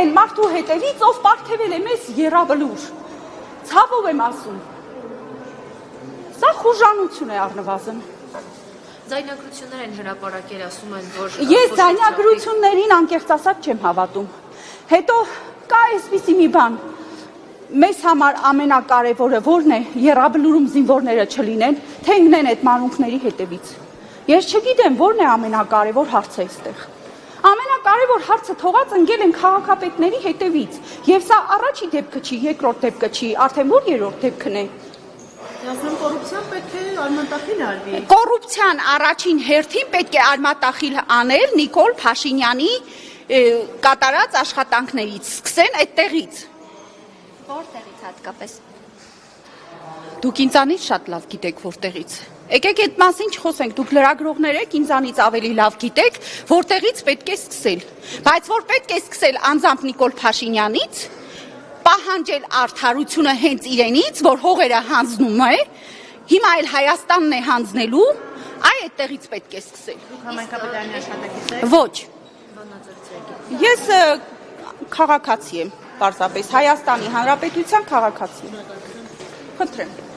այն մարդու հետևից, ով պարգևել է մեզ եռաբլուր։ Ցավով եմ ասում։ Սա խուժանություն է առնվազն։ Ձայնագրություններ են հրապարակել, ասում են, որ Ես ձայնագրություններին անկեղծ ասած չեմ հավատում։ Հետո կա այսպիսի մի բան։ Մեզ համար ամենակարևորը որն է, եռաբլուրում զինվորները չլինեն, թե ընկնեն այդ մանուկների հետևից։ Ես չգիտեմ, որն է ամենակարևոր հարցը այստեղ։ Ամենակարևոր հարցը թողած ընկել են քաղաքապետների հետևից, եւ սա առաջի դեպքը չի, երկրորդ դեպքը չի, արդեն որ երրորդ դեպքն է։ Ասում կոռուպցիան պետք է արմատախիլ արվի։ Կոռուպցիան առաջին հերթին պետք է արմատախիլ անել Նիկոլ Փաշինյանի կատարած աշխատանքներից, սկսեն այդտեղից։ Որտեղից հատկապես։ Դուք ինձանից շատ լավ գիտեք որտեղից։ Եկեք այդ մասին չխոսենք, դուք լրագրողներ եք, ինձանից ավելի լավ գիտեք, որտեղից պետք է սկսել։ Բայց որ պետք է սկսել անձամբ Նիկոլ Փաշինյանից, պահանջել արդարությունը հենց իրենից, որ հողերը հանձնում է, հիմա էլ Հայաստանն է հանձնելու, այդտեղից պետք է սկսել։ Դուք համայնքապետարանի աշխատակից եք։ Ոչ։ Ես քաղաքացի եմ, պարզապես Հայաստանի Հանրապետության քաղաքացի։ Խնդրեմ։